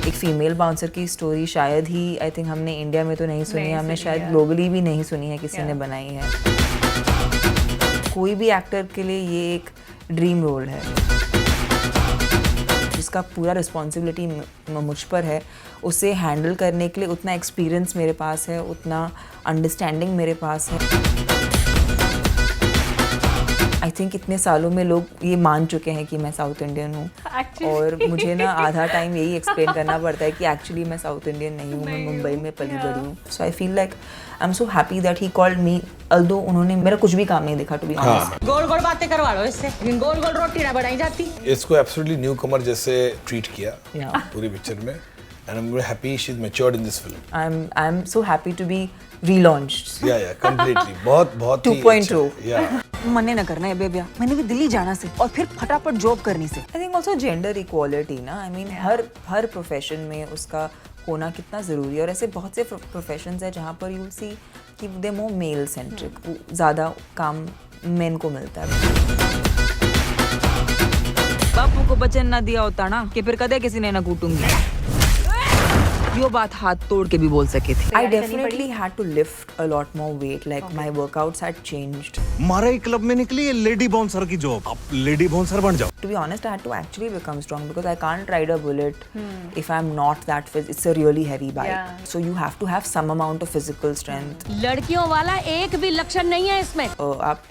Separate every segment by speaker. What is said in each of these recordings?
Speaker 1: एक female bouncer की story शायद ही आई थिंक हमने इंडिया में तो नहीं सुनी है, हमने शायद ग्लोबली भी नहीं सुनी है, किसी ने बनाई है। कोई भी एक्टर के लिए ये एक ड्रीम रोल है जिसका पूरा रिस्पॉन्सिबिलिटी मुझ पर है। उसे हैंडल करने के लिए उतना एक्सपीरियंस मेरे पास है, उतना अंडरस्टैंडिंग मेरे पास है। आई थिंक इतने सालों में लोग ये मान चुके हैं कि मैं साउथ इंडियन हूँ और मुझे ना आधा टाइम यही एक्सप्लेन करना पड़ता है कि एक्चुअली मैं साउथ इंडियन नहीं हूँ, मैं मुंबई में पली बड़ी हूँ। So I feel like I am so happy that he called me, although उन्होंने मेरा कुछ भी काम नहीं देखा टू बी ऑनेस्ट।
Speaker 2: गोल गोल बातें करवा लो इससे, गोल गोल रोटी ना बनाई जाती।
Speaker 3: इसको एब्सोल्युटली न्यू कमर जैसे ट्रीट किया पूरी पिक्चर में, and I'm very happy she's matured in this film.
Speaker 1: I'm so happy to be relaunched.
Speaker 3: Yeah, completely. बहुत
Speaker 1: 2.0.
Speaker 3: Yeah.
Speaker 4: मने न करना है बेबिया, मैंने भी दिल्ली जाना से और फिर फटाफट जॉब करनी से।
Speaker 1: I think also gender equality ना, I mean हर प्रोफेशन में उसका होना कितना ज़रूरी है। और ऐसे बहुत से प्रोफेशंस है जहाँ पर you'll see कि they more male centric, ज़्यादा काम मेन को मिलता है।
Speaker 4: बापू को वचन ना दिया होता ना कि फिर कदे किसी ने ना कूटूंगी, यो बात हाथ तोड़ के भी बोल सके थे।
Speaker 1: I definitely had to lift a lot more weight, like my workouts had changed.
Speaker 5: हमारे क्लब में निकली है लेडी बाउंसर की जॉब, आप लेडी बाउंसर बन जाओ।
Speaker 1: To be honest, I had to actually become strong because I can't ride a bullet if I'm not that fit. It's a really heavy bike. So you have to have some amount of physical strength.
Speaker 2: लड़कियों वाला एक भी लक्षण नहीं है इसमें।
Speaker 1: आप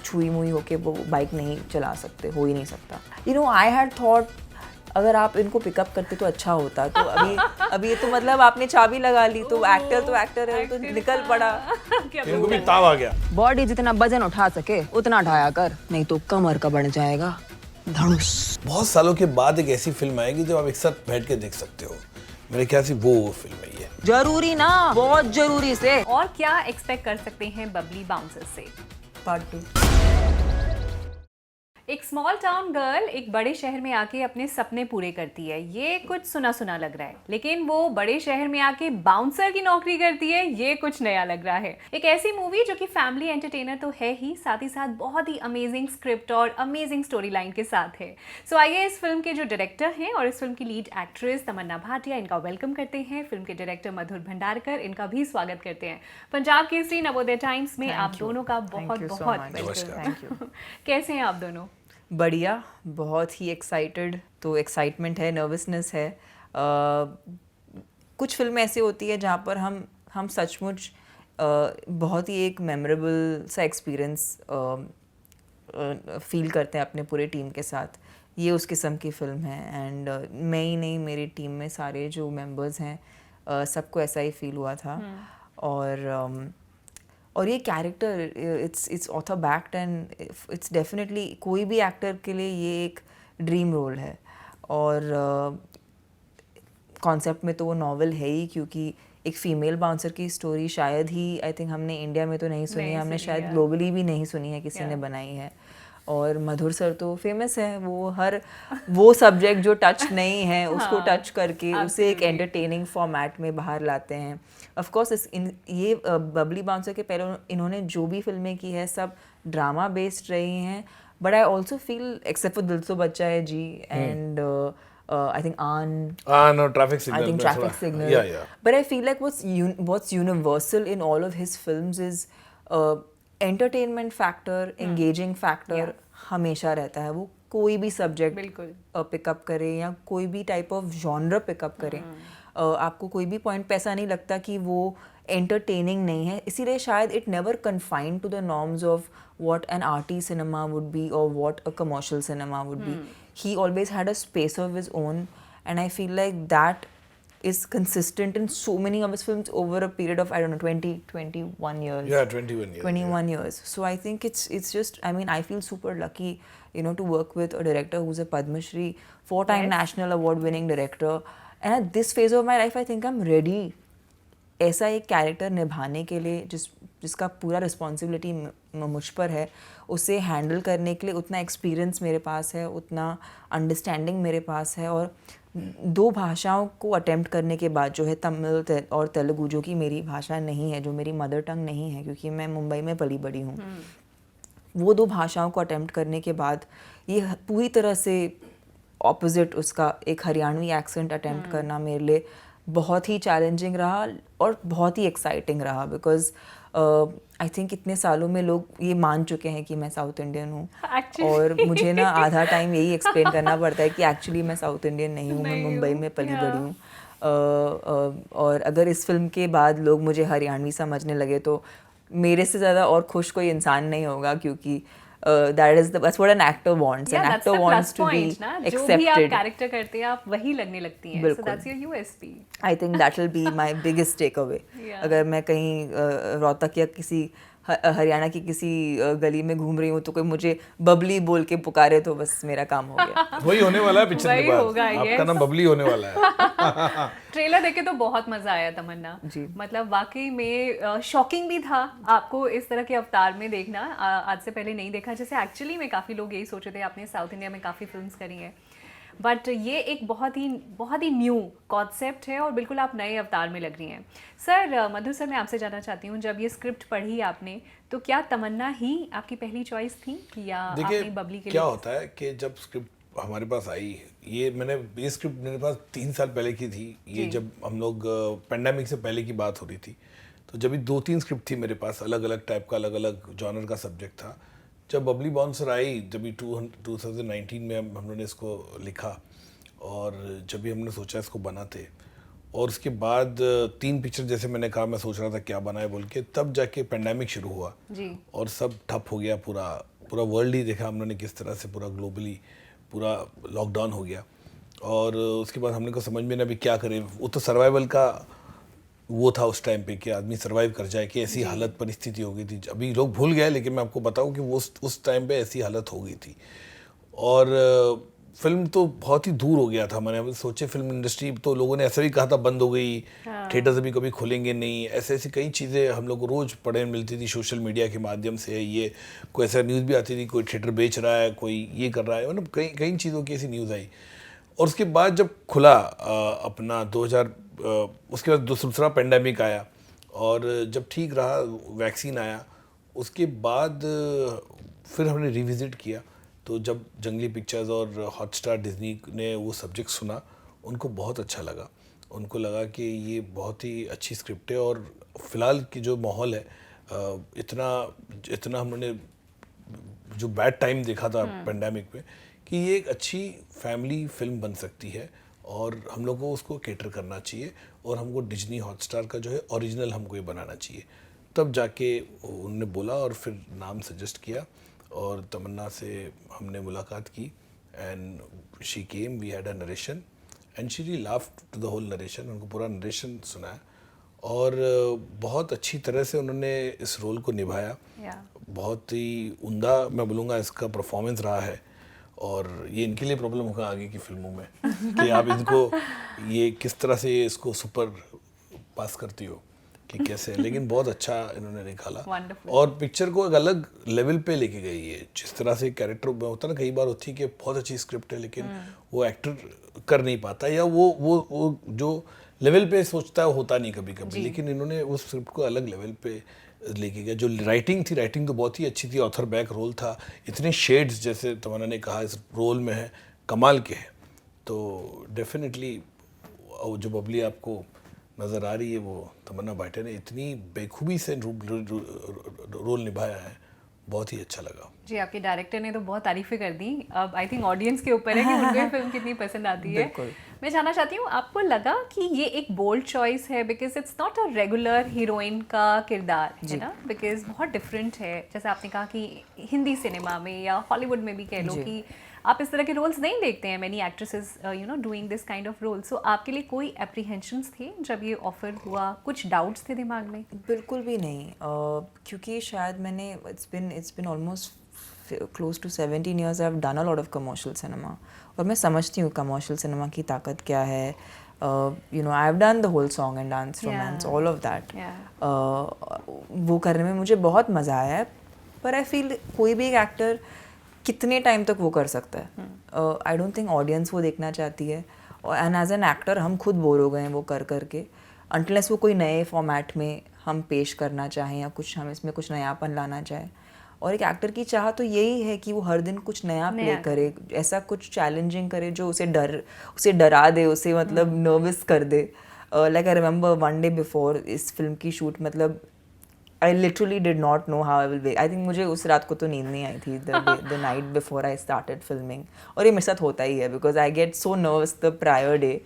Speaker 1: छुई मुई होके वो बाइक नहीं चला सकते, हो ही नहीं सकता। You know, I had thought अगर आप इनको पिकअप करते तो अच्छा होता। तो अभी तो मतलब आपने चाबी लगा ली, तो एक्टर है तो निकल पड़ा।
Speaker 3: इनको भी ताव आ गया।
Speaker 4: बॉडी जितना वजन उठा सके उतना उठाया कर, नहीं तो कमर का बढ़ जाएगा धनुष।
Speaker 3: बहुत सालों के बाद एक ऐसी फिल्म आएगी जब आप एक साथ बैठ के देख सकते हो। मेरे ख्याल से वो फिल्म है ये।
Speaker 4: जरूरी ना, बहुत जरूरी से।
Speaker 6: और क्या एक्सपेक्ट कर सकते हैं बबली बाउंसर से?
Speaker 1: पार्ट 2।
Speaker 6: एक स्मॉल टाउन गर्ल एक बड़े शहर में आके अपने सपने पूरे करती है, ये कुछ सुना सुना लग रहा है। लेकिन वो बड़े शहर में आके बाउंसर की नौकरी करती है, ये कुछ नया लग रहा है। एक ऐसी मूवी जो कि फैमिली एंटरटेनर तो है ही, साथ ही साथ बहुत ही अमेजिंग स्क्रिप्ट और अमेजिंग स्टोरी लाइन के साथ है। सो आइए इस फिल्म के जो डायरेक्टर हैं और इस फिल्म की लीड एक्ट्रेस तमन्ना भाटिया, इनका वेलकम करते हैं। फिल्म के डायरेक्टर मधुर भंडारकर, इनका भी स्वागत करते हैं। पंजाब केसरी, नवोदय टाइम्स में आप दोनों का बहुत वेलकम। कैसे हैं आप दोनों?
Speaker 1: बढ़िया, बहुत ही एक्साइटेड। तो एक्साइटमेंट है, नर्वसनेस है। कुछ फिल्में ऐसी होती है जहाँ पर हम सचमुच बहुत ही एक मेमोरेबल सा एक्सपीरियंस फील करते हैं अपने पूरे टीम के साथ। ये उस किस्म की फ़िल्म है। एंड मैं ही नहीं, मेरी टीम में सारे जो मेंबर्स हैं सबको ऐसा ही फील हुआ था। और ये character it's author backed and it's definitely कोई भी एक्टर के लिए ये एक ड्रीम रोल है। और कॉन्सेप्ट में तो वो नॉवल है ही, क्योंकि एक फ़ीमेल बाउंसर की स्टोरी शायद ही आई थिंक हमने इंडिया में तो नहीं सुनी है, हमने शायद ग्लोबली भी नहीं सुनी है, किसी ने बनाई है। और मधुर सर तो फेमस है, वो सब्जेक्ट जो टच नहीं है उसको टच करके उसे एक एंटरटेनिंग फॉर्मेट में बाहर लाते हैं। ऑफ कोर्स ये बबली बाउंसर के पहले इन्होंने जो भी फिल्में की है सब ड्रामा बेस्ड रही हैं, but I also feel except for दिल तो बच्चा है जी and I think
Speaker 3: Traffic Signal.
Speaker 1: I think Traffic Signal.
Speaker 3: Yeah.
Speaker 1: But I feel like what's universal in all of his films is entertainment factor, engaging factor हमेशा रहता है। वो कोई भी सब्जेक्ट पिकअप करे या कोई भी टाइप ऑफ जॉनर पिकअप करे, आपको कोई भी पॉइंट पे ऐसा नहीं लगता कि वो एंटरटेनिंग नहीं है। इसीलिए शायद it never confined to the norms of what an arty cinema would be or what a commercial cinema would be. He always had a space of his own, and I feel like that is consistent in so many of his films over a period of, I don't know, 21 years.
Speaker 3: Yeah, 21 years.
Speaker 1: 21 years. So I think it's just, I mean, I feel super lucky, you know, to work with a director who's a Padma Shri, 4-time National Award winning director. And at this phase of my life, I think I'm ready ऐसा एक character निभाने के लिए जिसका पूरा responsibility मुझ पर है। उसे हैंडल करने के लिए उतना एक्सपीरियंस मेरे पास है, उतना अंडरस्टैंडिंग मेरे पास है। और 2 भाषाओं को अटेम्प्ट करने के बाद जो है तमिल और तेलुगु, जो कि मेरी भाषा नहीं है, जो मेरी मदर टंग नहीं है, क्योंकि मैं मुंबई में पली बड़ी हूँ, वो 2 भाषाओं को अटेम्प्ट करने के बाद ये पूरी तरह से ऑपोजिट उसका एक हरियाणवी एक्सेंट अटेम्प्ट करना मेरे लिए बहुत ही चैलेंजिंग रहा और बहुत ही एक्साइटिंग रहा, बिकॉज आई थिंक इतने सालों में लोग ये मान चुके हैं कि मैं साउथ इंडियन हूँ और मुझे ना आधा टाइम यही एक्सप्लेन करना पड़ता है कि एक्चुअली मैं साउथ इंडियन नहीं हूँ, मैं मुंबई में पली बड़ी हूँ। और अगर इस फिल्म के बाद लोग मुझे हरियाणवी समझने लगे तो मेरे से ज़्यादा और खुश कोई इंसान नहीं होगा, क्योंकि that is that's what an actor wants. An actor wants to be accepted.
Speaker 6: जो भी आप कैरेक्टर करते हैं आप वही लगने लगती हैं. So that's your USP.
Speaker 1: I think that will be my biggest takeaway. अगर मैं कहीं रोहतक या किसी हरियाणा की किसी गली में घूम रही हूँ तो कोई मुझे बबली बोल के पुकारे तो बस मेरा काम हो गया।
Speaker 3: वही होने वाला है पिक्चर के बाद,
Speaker 6: होगा,
Speaker 3: आपका नाम बबली होने वाला है।
Speaker 6: ट्रेलर देखे तो बहुत मजा आया तमन्ना
Speaker 1: जी।
Speaker 6: मतलब वाकई में शॉकिंग भी था आपको इस तरह के अवतार में देखना, आज से पहले नहीं देखा। जैसे एक्चुअली में काफ़ी लोग यही सोच रहे थे, आपने साउथ इंडिया में काफ़ी फिल्म्स करी हैं, बट ये एक बहुत ही न्यू कॉन्सेप्ट है और बिल्कुल आप नए अवतार में लग रही हैं। सर मधु सर, मैं आपसे जानना चाहती हूँ, जब ये स्क्रिप्ट पढ़ी आपने तो क्या तमन्ना ही आपकी पहली चॉइस थी या आपने बबली के
Speaker 3: क्या
Speaker 6: लिए?
Speaker 3: होता है कि जब स्क्रिप्ट हमारे पास आई, ये स्क्रिप्ट मेरे पास 3 साल पहले की थी, ये जब हम लोग पेंडेमिक से पहले की बात हो रही थी, तो जब भी 2-3 स्क्रिप्ट थी मेरे पास, अलग अलग टाइप का, अलग अलग जॉनर का सब्जेक्ट था। जब बबली बाउंसर आई, जब भी 2019 में हम लोगों ने इसको लिखा और जब भी हमने सोचा इसको बनाते, और उसके बाद 3 पिक्चर जैसे मैंने कहा, मैं सोच रहा था क्या बनाए बोल के, तब जाके पेंडेमिक शुरू हुआ
Speaker 6: जी। और
Speaker 3: सब ठप हो गया, पूरा वर्ल्ड ही देखा हमने किस तरह से पूरा ग्लोबली पूरा लॉकडाउन हो गया। और उसके बाद हमने को समझ में ना भी क्या करें, वो तो सर्वाइवल का वो था उस टाइम पे कि आदमी सर्वाइव कर जाए, कि ऐसी हालत परिस्थिति हो गई थी। अभी लोग भूल गए, लेकिन मैं आपको बताऊं कि वो उस टाइम पे ऐसी हालत हो गई थी। और फिल्म तो बहुत ही दूर हो गया था। मैंने सोचे फिल्म इंडस्ट्री तो लोगों ने ऐसा भी कहा था बंद हो गई, थिएटर्स अभी कभी खुलेंगे नहीं, ऐसी कई चीज़ें हम लोग को रोज़ पढ़ने मिलती थी सोशल मीडिया के माध्यम से। ये कोई ऐसा न्यूज़ भी आती थी, कोई थिएटर बेच रहा है, कोई ये कर रहा है, मतलब कई चीज़ों की ऐसी न्यूज़ आई। और उसके बाद जब खुला अपना 2000, उसके बाद दूसरा पेंडेमिक आया और जब ठीक रहा, वैक्सीन आया, उसके बाद फिर हमने रिविज़िट किया। तो जब जंगली पिक्चर्स और हॉटस्टार डिज्नी ने वो सब्जेक्ट सुना, उनको बहुत अच्छा लगा। उनको लगा कि ये बहुत ही अच्छी स्क्रिप्ट है और फ़िलहाल की जो माहौल है, इतना हमने जो बैड टाइम देखा था पेंडेमिक में, कि ये एक अच्छी फैमिली फिल्म बन सकती है और हम लोग को उसको केटर करना चाहिए और हमको डिज्नी हॉटस्टार का जो है ओरिजिनल हमको ये बनाना चाहिए। तब जाके उन्होंने बोला और फिर नाम सजेस्ट किया और तमन्ना से हमने मुलाकात की and she came, we had a narration and she really laughed to the whole narration. उनको पूरा नरेशन सुनाया और बहुत अच्छी तरह से उन्होंने इस रोल को निभाया। बहुत ही उम्दा मैं बोलूँगा इसका परफॉर्मेंस रहा है और ये इनके लिए प्रॉब्लम होगा आगे की फिल्मों में कि आप इनको ये किस तरह से इसको सुपर पास करती हो कि कैसे, लेकिन बहुत अच्छा इन्होंने निकाला और पिक्चर को एक अलग लेवल पे लेके गई है। जिस तरह से कैरेक्टर होता है ना, कई बार होती है कि बहुत अच्छी स्क्रिप्ट है लेकिन वो एक्टर कर नहीं पाता या वो जो लेवल पे सोचता है होता नहीं कभी कभी, लेकिन इन्होंने उस स्क्रिप्ट को अलग लेवल पे लेके गया। जो राइटिंग तो बहुत ही अच्छी थी, ऑथर बैक रोल था, इतने शेड्स जैसे तमन्ना ने कहा इस रोल में है, कमाल के हैं। तो डेफिनेटली जो बबली आपको नज़र आ रही है वो तमन्ना भाटिया ने इतनी बेखूबी से रोल निभाया है, बहुत ही अच्छा लगा
Speaker 6: जी। आपके डायरेक्टर ने तो बहुत तारीफें कर दी, अब आई थिंक ऑडियंस के ऊपर है कि उनको ये फिल्म कितनी पसंद आती है। मैं जानना चाहती हूँ, आपको लगा कि ये एक बोल्ड चॉइस है because it's not a regular heroine का किरदार है ना, बिकॉज बहुत डिफरेंट है। जैसे आपने कहा कि हिंदी सिनेमा में या हॉलीवुड में भी कह लो कि आप इस तरह के रोल्स नहीं देखते हैं, many actresses doing this kind of role. So आपके लिए कोई एप्रीहेंशंस थे जब ये ऑफर हुआ, कुछ डाउट्स थे दिमाग में?
Speaker 1: बिल्कुल भी नहीं, क्योंकि शायद मैंने it's been almost close to 17 years I've done a lot of commercial cinema और मैं समझती हूँ commercial cinema की ताकत क्या है। I've done the whole song and dance romance, all of that. वो करने में मुझे बहुत मज़ा आया है, पर आई फील कोई भी एक एक्टर कितने टाइम तक वो कर सकता है। आई डोंट थिंक ऑडियंस वो देखना चाहती है एंड एज एन एक्टर हम खुद बोर हो गए हैं वो कर करके, अनलेस वो कोई नए फॉर्मेट में हम पेश करना चाहें या कुछ हम इसमें कुछ नयापन लाना चाहें। और एक एक्टर की चाह तो यही है कि वो हर दिन कुछ नया प्ले करे, ऐसा कुछ चैलेंजिंग करे जो उसे डरा दे, उसे मतलब नर्वस कर दे. Like I remember one day before इस फिल्म की शूट, मतलब I literally did not know how I will wake. I think मुझे उस रात को तो नींद नहीं आई थी the night before I started filming. और ये मेरे साथ होता ही है because I get so nervous the prior day.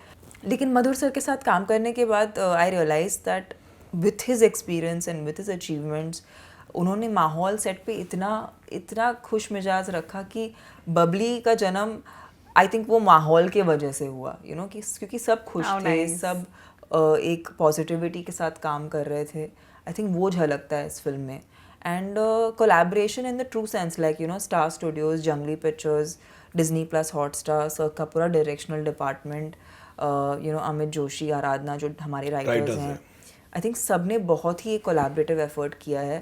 Speaker 1: लेकिन मधुर सर के साथ काम करने के बाद I realized that with his experience and with his achievements, उन्होंने माहौल सेट पे इतना खुश मिजाज रखा कि बबली का जन्म आई थिंक वो माहौल के वजह से हुआ, you know, क्योंकि सब खुश थे, सब एक पॉजिटिविटी के साथ काम कर रहे थे. आई थिंक वो झलकता है इस फिल्म में. And collaboration in the true sense, like you know Star Studios, Junglee Pictures, Disney plus Hotstar, sir का पूरा directional department, you know Amit Joshi, Aradhana जो हमारे राइटर्स हैं, आई थिंक सब ने बहुत ही कोलैबोरेटिव एफर्ट किया है.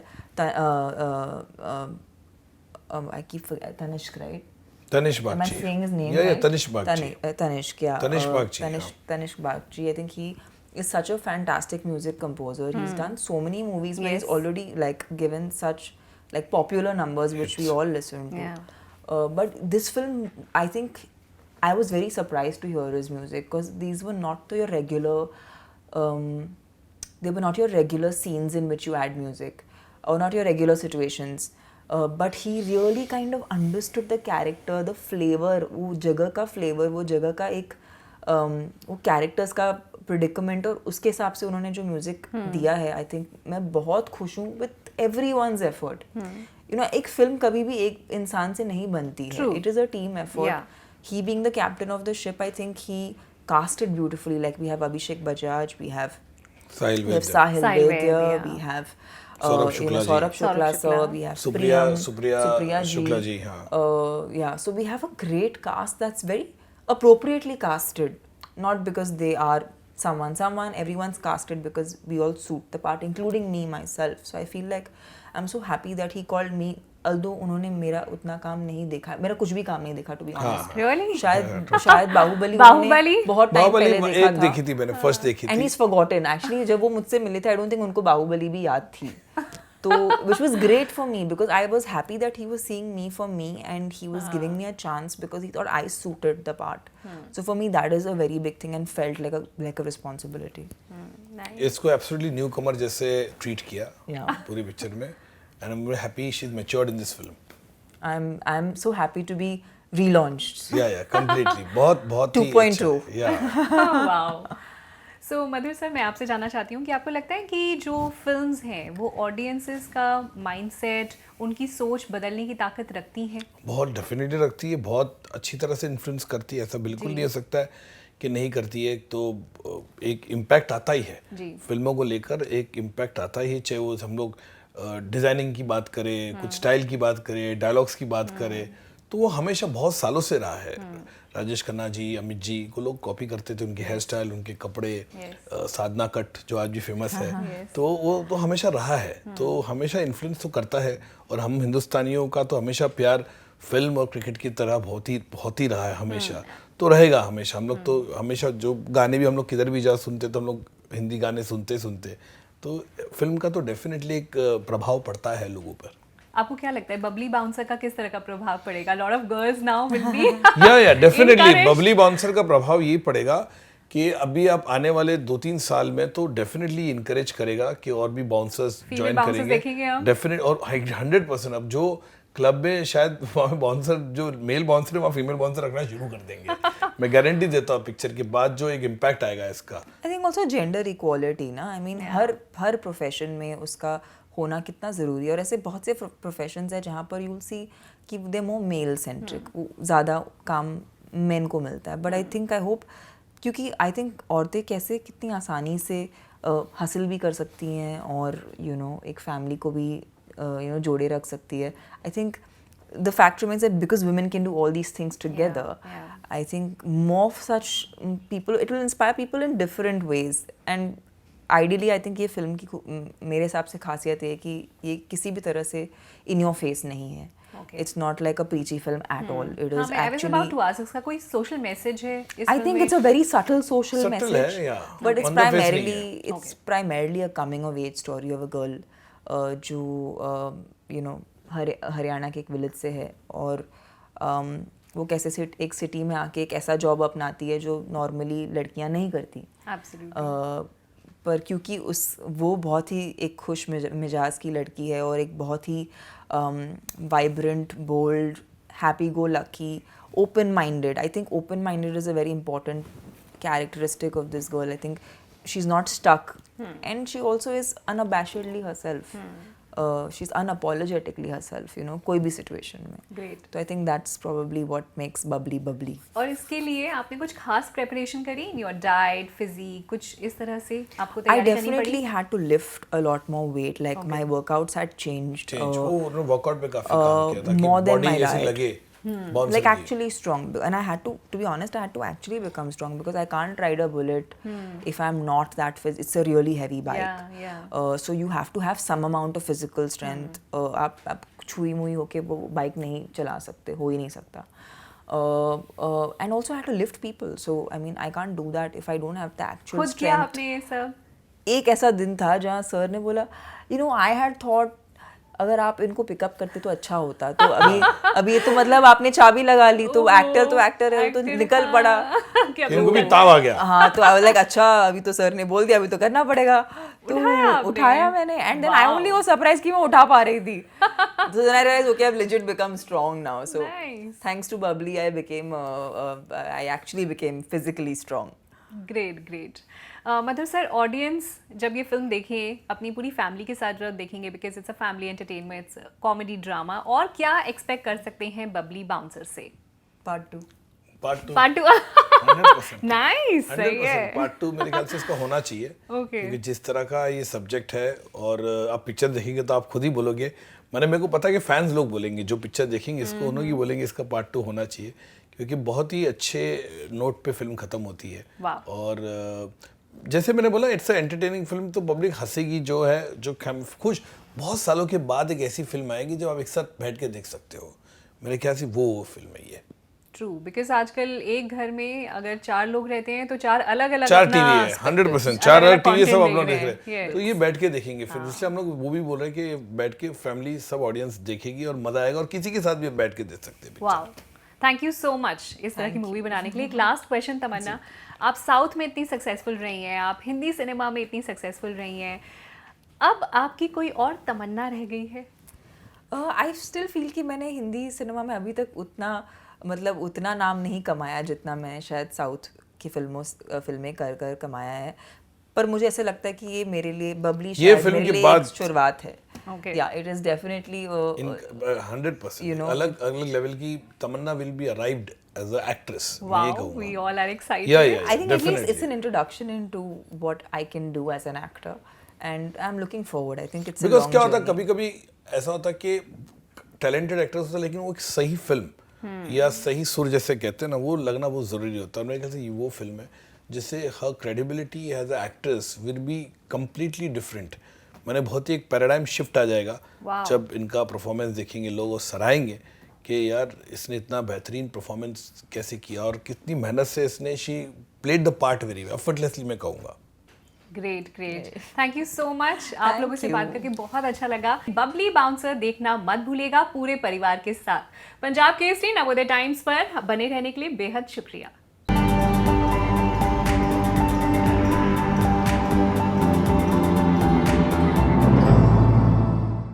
Speaker 1: I keep Tanishk, right?
Speaker 3: Tanish Bagchi.
Speaker 1: Am I saying his name?
Speaker 3: Yeah,
Speaker 1: right?
Speaker 3: Tanish Bagchi.
Speaker 1: Tanishk, yeah.
Speaker 3: Tanish Bagchi,
Speaker 1: Tanishk Bagchi. I think he is such a fantastic music composer. He's done so many movies where he's already like given such like popular numbers which we all listen to.
Speaker 6: Yeah.
Speaker 1: But this film, I think I was very surprised to hear his music because these were not your regular, they were not your regular scenes in which you add music or not your regular situations. But he really kind of understood the character, the flavor, वो जगह का flavor, वो जगह का एक वो characters का predicament, और उसके हिसाब से उन्होंने जो music दिया है, I think मैं बहुत खुश हूँ with everyone's effort. You know, एक film कभी भी एक इंसान से नहीं बनती है. It is a team effort.
Speaker 6: Yeah.
Speaker 1: He being the captain of the ship, I think he casted beautifully. Like we have Abhishek Bajaj, we have
Speaker 3: Sahil
Speaker 1: Sahil
Speaker 6: Sahil
Speaker 1: Vaidya,
Speaker 6: Vaidya.
Speaker 1: we have
Speaker 3: Saurabh
Speaker 1: you know,
Speaker 3: Shukla ji.
Speaker 1: Saurabh Shukla sir,
Speaker 6: Shukla.
Speaker 1: we have
Speaker 3: Supriya
Speaker 1: Supriya
Speaker 3: Shukla ji, हाँ.
Speaker 1: Yeah, so we have a great cast that's very appropriately casted, not because they are someone. Everyone's casted because we all suit the part, including me myself. So I feel like I'm so happy that he called me. Although उन्होंने मेरा उतना काम नहीं देखा, मेरा कुछ भी काम नहीं देखा to be honest.
Speaker 6: Really?
Speaker 1: शायद बाहुबली
Speaker 6: बाहुबली?
Speaker 1: बहुत टाइम पहले देखा
Speaker 3: एक
Speaker 1: था.
Speaker 3: देखी थी मैंने, फर्स्ट देखी
Speaker 1: And
Speaker 3: थी.
Speaker 1: he's forgotten. Actually, जब वो मुझसे मिले थे, I don't think उनको बाहुबली भी याद थी. तो which was great for me because I was happy that he was seeing me for me and he was giving me a chance because he thought I suited the part. So for me that is a very big thing and felt like a responsibility.
Speaker 6: Nice.
Speaker 3: इसको absolutely new कमर जैसे treat किया
Speaker 1: Yeah.
Speaker 3: पूरी picture में, and I am very happy she is matured in this film.
Speaker 1: I'm so happy to be relaunched.
Speaker 3: या completely बहुत ही
Speaker 1: 2.0.
Speaker 3: अच्छा, या
Speaker 6: wow. सो मधुर sir, मैं आपसे जानना चाहती हूँ कि आपको लगता है कि जो फिल्म्स हैं वो ऑडियंसेस का माइंडसेट, उनकी सोच बदलने की ताकत रखती हैं?
Speaker 3: बहुत डेफिनेटली रखती है, बहुत अच्छी तरह से इन्फ्लुएंस करती है. ऐसा बिल्कुल नहीं हो सकता है कि नहीं करती है. तो एक इम्पैक्ट आता ही है फिल्मों को लेकर, एक इम्पैक्ट आता ही है, चाहे वो हम लोग डिज़ाइनिंग की बात करें, कुछ स्टाइल की बात करें, डायलॉग्स की बात करें, तो वो हमेशा बहुत सालों से रहा है. राजेश खन्ना जी, अमित जी को लोग कॉपी करते थे, उनके हेयर स्टाइल, उनके कपड़े, साधना कट जो आज भी फेमस है, तो वो तो हमेशा रहा है. तो हमेशा इन्फ्लुएंस तो करता है. और हम हिंदुस्तानियों का तो हमेशा प्यार फिल्म और क्रिकेट की तरह बहुत ही रहा है हमेशा, तो रहेगा हमेशा. हम लोग तो हमेशा जो गाने भी हम लोग किधर भी जा सुनते, तो हम लोग हिंदी गाने सुनते, तो फिल्म का तो डेफिनेटली एक प्रभाव पड़ता है लोगों पर.
Speaker 6: आपको क्या लगता है बबली बाउंसर का किस तरह का प्रभाव पड़ेगा? Lot of girls now will be
Speaker 3: या डेफिनेटली बबली बाउंसर का प्रभाव यही पड़ेगा कि अभी आप आने वाले 2-3 साल में तो डेफिनेटली इनकरेज करेगा कि और भी बाउंसर्स ज्वाइन करेंगे. डेफिनेट, और 100% अब जो क्लब में शायद वहाँ बाउंसर, जो मेल बाउंसर है वहाँ फीमेल बाउंसर रखना शुरू कर देंगे. मैं गारंटी देता हूँ पिक्चर के बाद जो एक इम्पैक्ट आएगा इसका.
Speaker 1: I think also gender equality ना, I mean हर प्रोफेशन में उसका होना कितना ज़रूरी है. और ऐसे बहुत से प्रोफेशंस हैं जहाँ पर you'll see कि दे मोर मेल सेंट्रिक, ज़्यादा काम मेन को मिलता है. But I think, I hope, क्योंकि आई थिंक औरतें कैसे कितनी आसानी से हासिल भी कर सकती हैं और यू नो एक फैमिली को भी यू नो जोड़े रख सकती है. I think the fact remains that because women can do all these things together, I think more of such people, it will inspire people in different ways. And ideally I think ये film की मेरे हिसाब से खासियत है कि ये किसी भी तरह से in your face नहीं है. It's not like a preachy film at all. It is
Speaker 6: I was about to ask, इसका कोई social message है इस
Speaker 1: I
Speaker 6: film
Speaker 1: think
Speaker 6: में?
Speaker 1: it's a very subtle social
Speaker 3: Subtle
Speaker 1: message,
Speaker 3: है, yeah.
Speaker 1: but it's
Speaker 3: On the face नहीं है.
Speaker 1: primarily a coming of age story of a girl जो you know Haryana के एक विलेज से है और वो कैसे एक सिटी में आके एक ऐसा जॉब अपनाती है जो नॉर्मली लड़कियां नहीं करती। पर क्योंकि वो बहुत ही एक खुश मिजाज की लड़की है और एक बहुत ही vibrant, bold, happy go lucky, open minded. I think open minded is a very important characteristic of this girl. I think she's not stuck and she also is unabashedly herself. She's unapologetically herself, you know, कोई भी situation में.
Speaker 6: Great.
Speaker 1: So I think that's probably what makes bubbly bubbly.
Speaker 6: और इसके लिए आपने कुछ खास preparation करी in your diet, physique, कुछ इस तरह से आपको
Speaker 1: I
Speaker 6: तैयारी करनी
Speaker 1: definitely
Speaker 6: पड़ी?
Speaker 1: had to lift a lot more weight. Like my workouts had changed.
Speaker 3: उन्होंने वर्कआउट पे काफी काम किया था कि
Speaker 1: more than
Speaker 3: बॉडी
Speaker 1: my
Speaker 3: ऐसे
Speaker 1: diet.
Speaker 3: लगे bouncer
Speaker 1: Like
Speaker 3: की।
Speaker 1: actually strong, and I had to be honest, I had to actually become strong because I can't ride a bullet if I'm not that fit. It's a really heavy bike.
Speaker 6: Yeah.
Speaker 1: So you have to have some amount of physical strength. आप छुई मुई होके वो bike नहीं चला सकते, हो ही नहीं सकता. And also I had to lift people. So I mean I can't do that if I don't have the actual
Speaker 6: खुद किया
Speaker 1: strength.
Speaker 6: आपने ये सब?
Speaker 1: एक ऐसा दिन था जहाँ सर ने बोला, you know, I had thought अगर आप इनको पिकअप करते तो अच्छा होता। तो अभी ये तो मतलब आपने चाबी लगा ली, तो एक्टर है, तो निकल पड़ा।
Speaker 3: इनको भी ताव आ गया।
Speaker 1: हाँ, तो आई वाज लाइक अच्छा अभी तो सर ने बोल दिया, अभी तो करना पड़ेगा। तो उठाया मैंने and then I only was surprise कि मैं उठा पा रही थी। So then I realized okay, I've legit become strong now. So thanks to Bubbly I actually became physically strong.
Speaker 6: Great Madhur sir, audience जब ये फिल्म देखें अपनी पूरी फैमिली के साथ जब देखेंगे, because it's a family entertainment, it's comedy drama, और क्या एक्सपेक्ट कर सकते हैं बबली बाउंसर से?
Speaker 1: Part 2
Speaker 6: नाइस, सही है।
Speaker 3: पार्ट 2 मेरे ख्याल से इसका होना चाहिए। क्योंकि जिस तरह का ये सब्जेक्ट है और आप पिक्चर देखेंगे तो आप खुद ही बोलोगे, मेरे को पता है कि फैंस लोग बोलेंगे जो पिक्चर देखेंगे इसको, उन्होंने बोलेंगे इसका पार्ट 2 होना चाहिए, क्योंकि बहुत ही अच्छे नोट पे फिल्म खत्म होती है। और जैसे मैंने बोला इट्स एंटरटेनिंग फिल्म, तो पब्लिक हंसेगी, जो है जो खुश, बहुत सालों के बाद एक ऐसी फिल्म आएगी जब आप एक साथ बैठ के देख सकते हो। मेरे ख्याल से वो फिल्म है ये।
Speaker 6: ट्रू, बिकॉज आजकल एक घर में अगर 4 लोग रहते हैं तो 4 अलग अलग
Speaker 3: 4 टीवी है, 100% 4 अलग टीवी सब अपना देख रहे हैं, तो ये बैठ के देखेंगे फिर। इसलिए हम लोग वो भी बोल रहे हैं कि बैठ के फैमिली सब ऑडियंस देखेगी और मजा आएगा, और किसी के साथ भी बैठ के देख सकते हैं।
Speaker 6: Wow, thank you so much इस तरह की मूवी बनाने के लिए। एक लास्ट क्वेश्चन तमन्ना, आप साउथ में इतनी सक्सेसफुल रही हैं, आप हिंदी सिनेमा में इतनी सक्सेसफुल रही हैं, अब आपकी कोई और तमन्ना रह गई है?
Speaker 1: आई स्टिल फील कि मैंने हिंदी सिनेमा में अभी तक उतना नाम नहीं कमाया जितना मैं शायद साउथ की फिल्में कर कमाया है। पर मुझे ऐसे लगता है कि ये मेरे लिए बबली शायद मेरे लिए एक शुरुआत है। या it is definitely
Speaker 3: 100%, you know, अलग लेवल की Tamannaah will be arrived as an actress.
Speaker 6: Wow, we all are excited.
Speaker 3: Yeah,
Speaker 1: I think definitely. At least it's an introduction into what I can do as an actor, and I'm looking forward. I think it's
Speaker 3: because
Speaker 1: a long
Speaker 3: क्या होता
Speaker 1: journey.
Speaker 3: कभी-कभी ऐसा होता कि talented actors होता है, लेकिन वो एक सही फिल्म या सही सुर जैसे कहते हैं ना, वो लगना बहुत ज़रूरी होता है। मेरे ख्याल से ये वो फिल्म है जिससे हर credibility as a actress will be completely different. मैंने बहुत ही एक पैराडाइम शिफ्ट आ जाएगा जब इनका परफॉर्मेंस देखेंगे लोग और सराहेंगे कि यार इसने इतना बेहतरीन परफॉर्मेंस कैसे किया और कितनी मेहनत से इसने she played the part very effortlessly, मैं कहूँगा।
Speaker 6: Great, thank you so much. आप लोगों से बात करके बहुत अच्छा लगा। बबली बाउंसर देखना मत भूलिएगा पूरे परिवार के साथ। पंजाब केसरी नवोदय टाइम्स पर बने रहने के लिए बेहद शुक्रिया।